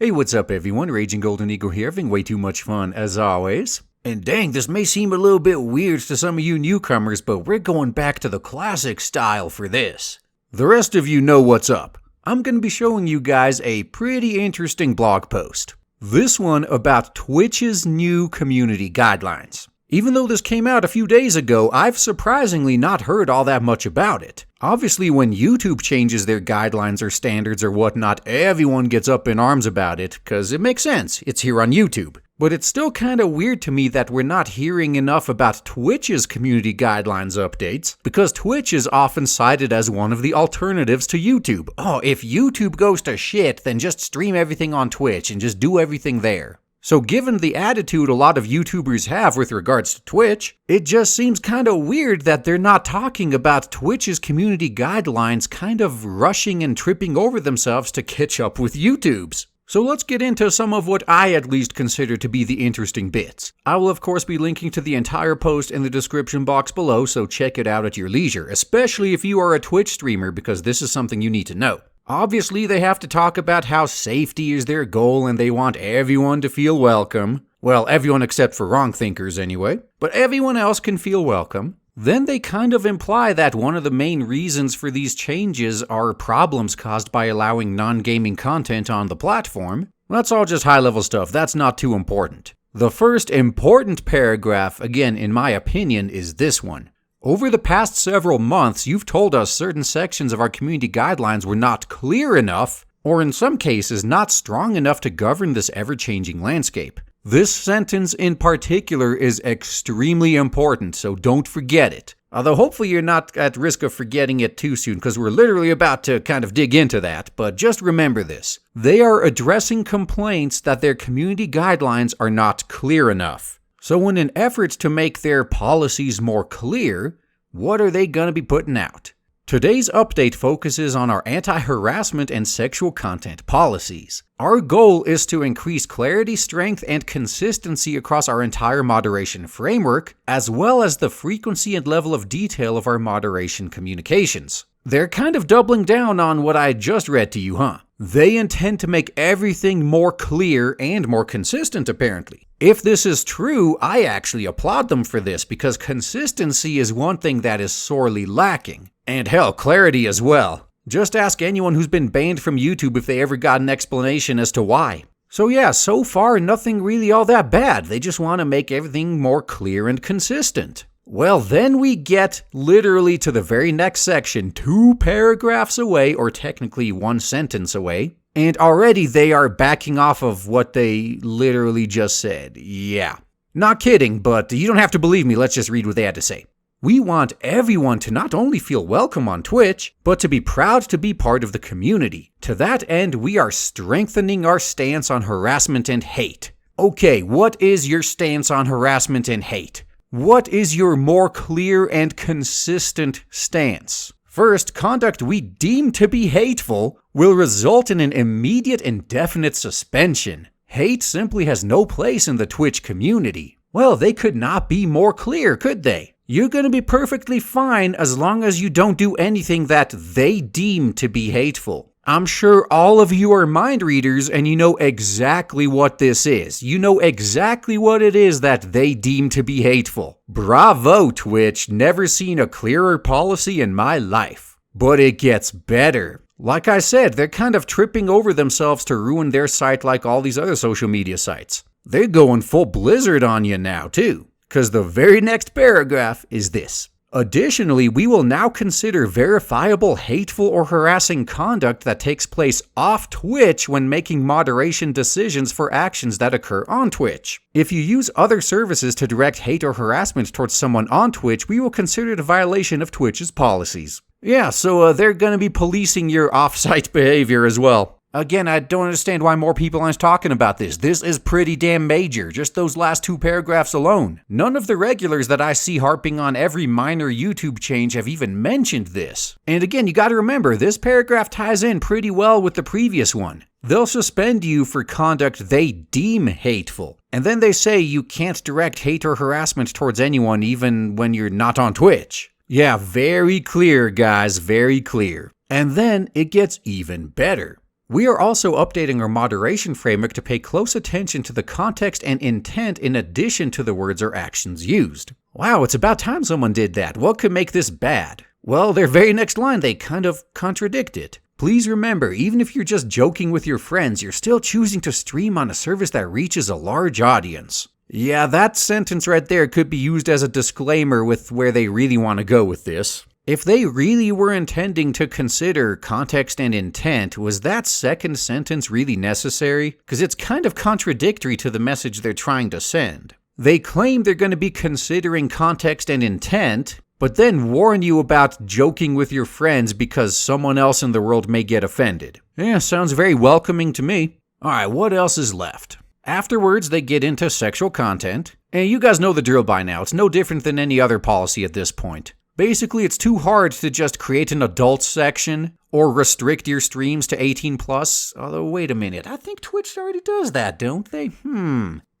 Hey, what's up everyone? Raging Golden Eagle here, having way too much fun as always. And dang, this may seem a little bit weird to some of you newcomers, but we're going back to the classic style for this. The rest of you know what's up. I'm going to be showing you guys a pretty interesting blog post. This one about Twitch's new community guidelines. Even though this came out a few days ago, I've surprisingly not heard all that much about it. Obviously, when YouTube changes their guidelines or standards or whatnot, everyone gets up in arms about it, because it makes sense, it's here on YouTube. But it's still kind of weird to me that we're not hearing enough about Twitch's community guidelines updates, because Twitch is often cited as one of the alternatives to YouTube. Oh, if YouTube goes to shit, then just stream everything on Twitch and just do everything there. So given the attitude a lot of YouTubers have with regards to Twitch, it just seems kind of weird that they're not talking about Twitch's community guidelines kind of rushing and tripping over themselves to catch up with YouTube's. So let's get into some of what I at least consider to be the interesting bits. I will of course be linking to the entire post in the description box below, so check it out at your leisure, especially if you are a Twitch streamer, because this is something you need to know. Obviously, they have to talk about how safety is their goal and they want everyone to feel welcome. Well, everyone except for wrong thinkers anyway, but everyone else can feel welcome. Then they kind of imply that one of the main reasons for these changes are problems caused by allowing non-gaming content on the platform. That's all just high-level stuff, that's not too important. The first important paragraph, again in my opinion, is this one. Over the past several months, you've told us certain sections of our community guidelines were not clear enough, or in some cases not strong enough to govern this ever-changing landscape. This sentence in particular is extremely important, so don't forget it. Although hopefully you're not at risk of forgetting it too soon, because we're literally about to kind of dig into that, but just remember this. They are addressing complaints that their community guidelines are not clear enough. So in an effort to make their policies more clear, what are they going to be putting out? Today's update focuses on our anti-harassment and sexual content policies. Our goal is to increase clarity, strength, and consistency across our entire moderation framework, as well as the frequency and level of detail of our moderation communications. They're kind of doubling down on what I just read to you, huh? They intend to make everything more clear and more consistent, apparently. If this is true, I actually applaud them for this, because consistency is one thing that is sorely lacking. And hell, clarity as well. Just ask anyone who's been banned from YouTube if they ever got an explanation as to why. So yeah, so far nothing really all that bad. They just want to make everything more clear and consistent. Well, then we get literally to the very next section, 2 paragraphs away, or technically 1 sentence away, and already they are backing off of what they literally just said. Yeah. Not kidding, but you don't have to believe me, let's just read what they had to say. We want everyone to not only feel welcome on Twitch, but to be proud to be part of the community. To that end, we are strengthening our stance on harassment and hate. Okay, what is your stance on harassment and hate? What is your more clear and consistent stance? First, conduct we deem to be hateful will result in an immediate and definite suspension. Hate simply has no place in the Twitch community. Well, they could not be more clear, could they? You're going to be perfectly fine as long as you don't do anything that they deem to be hateful. I'm sure all of you are mind readers and you know exactly what this is. You know exactly what it is that they deem to be hateful. Bravo, Twitch. Never seen a clearer policy in my life. But it gets better. Like I said, they're kind of tripping over themselves to ruin their site like all these other social media sites. They're going full Blizzard on you now, too. Because the very next paragraph is this. Additionally, we will now consider verifiable hateful or harassing conduct that takes place off Twitch when making moderation decisions for actions that occur on Twitch. If you use other services to direct hate or harassment towards someone on Twitch, we will consider it a violation of Twitch's policies. Yeah, so they're going to be policing your off-site behavior as well. Again, I don't understand why more people aren't talking about this. This is pretty damn major, just those last 2 paragraphs alone. None of the regulars that I see harping on every minor YouTube change have even mentioned this. And again, you gotta remember, this paragraph ties in pretty well with the previous one. They'll suspend you for conduct they deem hateful. And then they say you can't direct hate or harassment towards anyone even when you're not on Twitch. Yeah, very clear, guys, very clear. And then it gets even better. We are also updating our moderation framework to pay close attention to the context and intent in addition to the words or actions used. Wow, it's about time someone did that. What could make this bad? Well, their very next line, they kind of contradict it. Please remember, even if you're just joking with your friends, you're still choosing to stream on a service that reaches a large audience. Yeah, that sentence right there could be used as a disclaimer with where they really want to go with this. If they really were intending to consider context and intent, was that second sentence really necessary? Because it's kind of contradictory to the message they're trying to send. They claim they're going to be considering context and intent, but then warn you about joking with your friends because someone else in the world may get offended. Yeah, sounds very welcoming to me. Alright, what else is left? Afterwards, they get into sexual content. And you guys know the drill by now. It's no different than any other policy at this point. Basically, it's too hard to just create an adult section or restrict your streams to 18+. Although, wait a minute, I think Twitch already does that, don't they?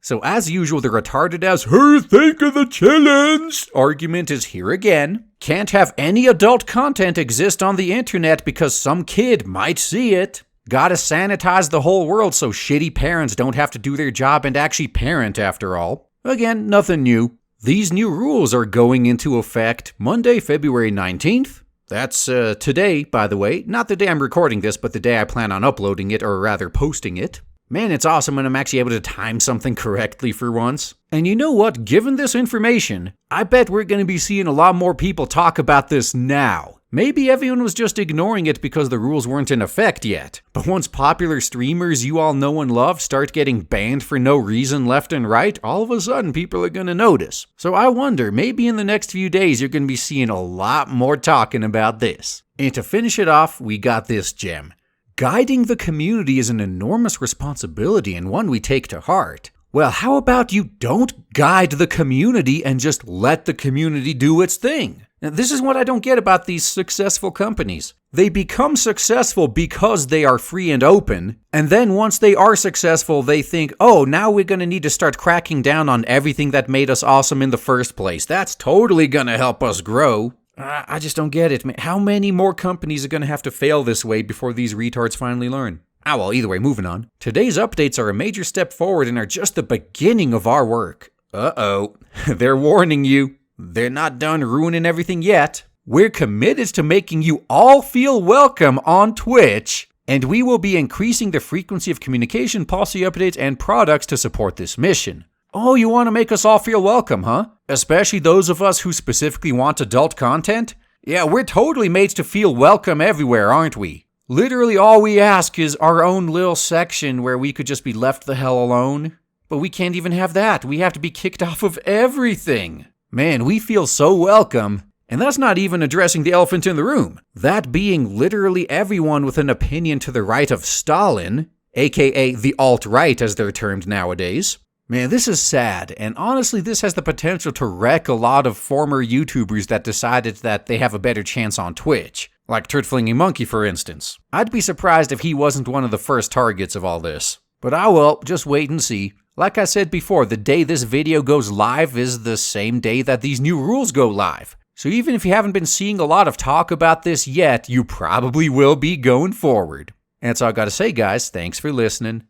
So as usual, the retarded as, "Hey, think of the challenge" argument is here again. Can't have any adult content exist on the internet because some kid might see it. Gotta sanitize the whole world so shitty parents don't have to do their job and actually parent after all. Again, nothing new. These new rules are going into effect Monday, February 19th. That's today, by the way. Not the day I'm recording this, but the day I plan on uploading it, or rather posting it. Man, it's awesome when I'm actually able to time something correctly for once. And you know what? Given this information, I bet we're going to be seeing a lot more people talk about this now. Maybe everyone was just ignoring it because the rules weren't in effect yet. But once popular streamers you all know and love start getting banned for no reason left and right, all of a sudden people are going to notice. So I wonder, maybe in the next few days you're going to be seeing a lot more talking about this. And to finish it off, we got this gem. Guiding the community is an enormous responsibility and one we take to heart. Well, how about you don't guide the community and just let the community do its thing? Now, this is what I don't get about these successful companies. They become successful because they are free and open, and then once they are successful, they think, oh, now we're going to need to start cracking down on everything that made us awesome in the first place. That's totally going to help us grow. I just don't get it. How many more companies are going to have to fail this way before these retards finally learn? Ah, well, either way, moving on. Today's updates are a major step forward and are just the beginning of our work. Uh-oh. They're warning you. They're not done ruining everything yet. We're committed to making you all feel welcome on Twitch, and we will be increasing the frequency of communication, policy updates, and products to support this mission. Oh, you want to make us all feel welcome, huh? Especially those of us who specifically want adult content? Yeah, we're totally made to feel welcome everywhere, aren't we? Literally all we ask is our own little section where we could just be left the hell alone. But we can't even have that. We have to be kicked off of everything. Man, we feel so welcome. And that's not even addressing the elephant in the room. That being literally everyone with an opinion to the right of Stalin, aka the alt-right as they're termed nowadays. Man, this is sad, and honestly this has the potential to wreck a lot of former YouTubers that decided that they have a better chance on Twitch. Like Turd-Flinging Monkey, for instance. I'd be surprised if he wasn't one of the first targets of all this. But I will, just wait and see. Like I said before, the day this video goes live is the same day that these new rules go live. So even if you haven't been seeing a lot of talk about this yet, you probably will be going forward. And that's all I gotta say, guys. Thanks for listening.